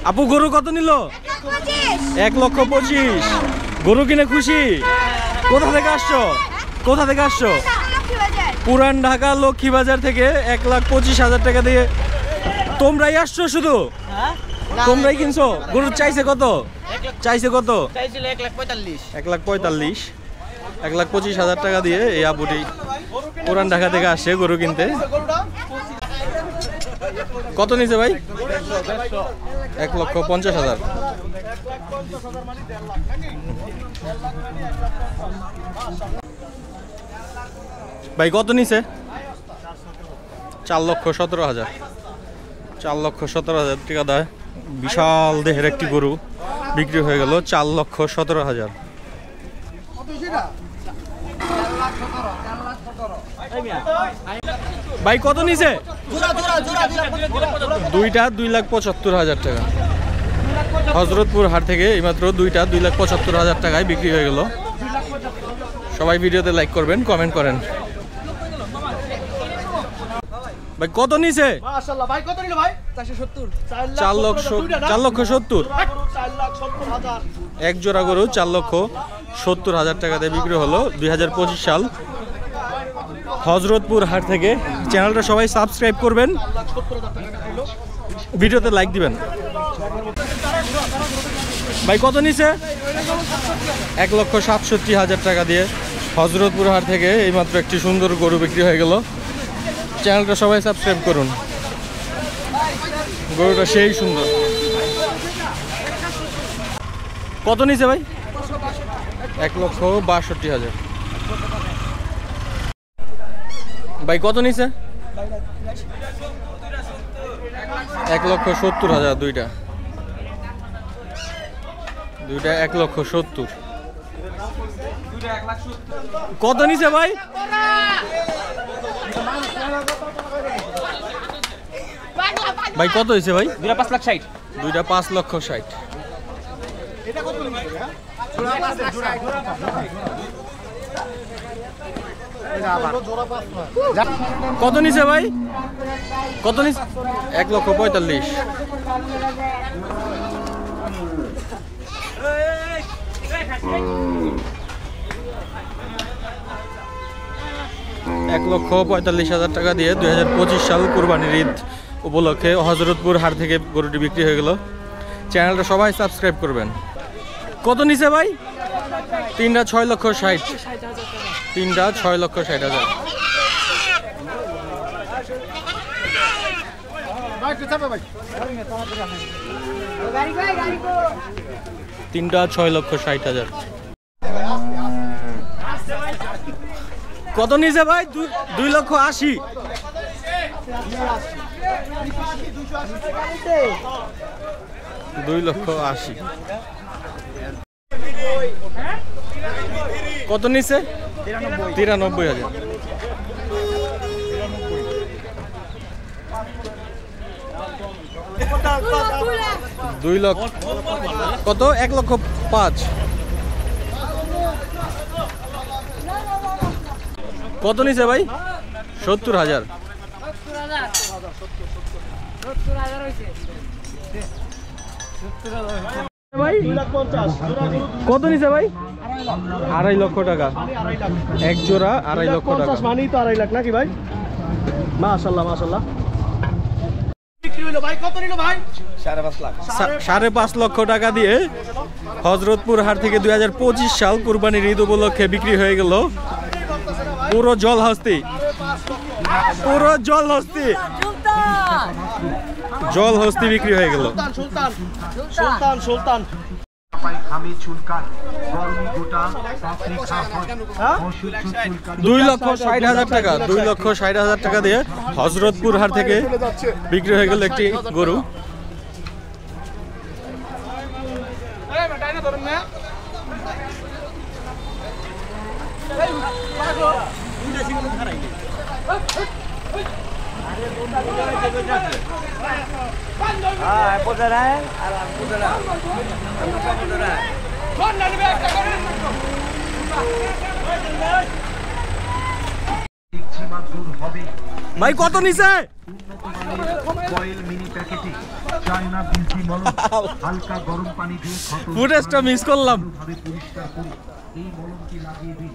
আপু গরু কত নিল? 1,25,000। গরু কিনে খুশি? কোথা থেকে আসছো? কোথা থেকে আসছো? পুরান ঢাকা লক্ষ্মী বাজার থেকে 1,25,000 টাকা দিয়ে তোমরাই আসছো? শুধু তোমরাই কিনছো? গরু চাইছে কত? চাইছে কত? 1,45,000। 1,25,000 টাকা দিয়ে এই আপুটি পুরান ঢাকা থেকে আসে গরু কিনতে। কত নিছে ভাই? 1,50,000। ভাই কত নিছে? 4,17,000। 4,17,000 টাকা দেয়। বিশাল দেহের একটি গরু বিক্রি হয়ে গেল 4,17,000। ভাই কত নিছে? দুইটা 2,75,000 টাকা। হযরতপুর হাট থেকে এইমাত্র দুইটা 2,75,000 টাকায় বিক্রি হয়ে গেল। সবাই ভিডিওতে লাইক করবেন, কমেন্ট করেন। ভাই কত নিছে? মাশাআল্লাহ ভাই কত নিল ভাই? 470। 4,70,000। এক জোড়া গরু 4,70,000 টাকা দিয়ে বিক্রি হলো 2025 সাল হযরতপুর হাট থেকে। চ্যানেলটা সবাই সাবস্ক্রাইব করবেন, ভিডিওতে লাইক দিবেন। ভাই কত নিছে? 1,67,000 টাকা দিয়ে হযরতপুর হাট থেকে এইমাত্র একটি সুন্দর গরু বিক্রি হয়ে গেল। চ্যানেলটা সবাই সাবস্ক্রাইব করুন। গরুটা সেই সুন্দর। কত নিছে ভাই? 1,62,000। ভাই কত নিছে? 1,70,000। দুইটা 1,70,000। কত নিছে ভাই? ভাই কত হয়েছে ভাই? দুইটা 5,60,000। দুইটা 5,60,000। কত নিছে ভাই? কত নিছে? 1,45,000। $1,45,000 টাকা দিয়ে 2025 সাল কুরবানির ঈদ উপলক্ষে হযরতপুর হাট থেকে গরুটি বিক্রি হয়ে গেল। চ্যানেলটা সবাই সাবস্ক্রাইব করবেন। কত নিছে ভাই? তিনটা 6,60,000। তিনটা 6,60,000। তিনটা 6,60,000। কত নিছে ভাই? 2,80,000। 2,80,000। কত নিছে? 93,000। 2 লক্ষ কত? 1,05,000। কত নিছে ভাই? 70,000। কত নিছে ভাই? 2.5 লক্ষ টাকা। এক জোড়া 2.5 লক্ষ টাকা। মানেই তো 2.5 লাখ নাকি ভাই? মাশাআল্লাহ মাশাআল্লাহ। বিক্রি হলো ভাই কত নিল ভাই? 5.5 লাখ। 5.5 লক্ষ টাকা দিয়ে হযরতপুর হাট থেকে 2025 সাল কুরবানির ঈদ উপলক্ষে বিক্রি হয়ে গেল পুরো জলহস্তি। পুরো জলহস্তি। জলহস্তি বিক্রি হয়ে গেল। সুলতান সুলতান সুলতান খামি চুলকান গরমি গোটা পাপড়ি খাফন মশুর চুলকান 2,60,000 টাকা। 2,60,000 টাকা দিয়ে হযরতপুর হাট থেকে বিক্রি হয়ে গেল একটি গরু। জমা দূর হবে। ভাই কত নিছে? কয়েল মিনি প্যাকেটে চায়না বিলসি মলম হালকা গরম পানি দিয়ে ক্ষত ফুটেজটা মিস করলাম। ভাবে পরিষ্কার করে এই মলমটি লাগিয়ে দিন।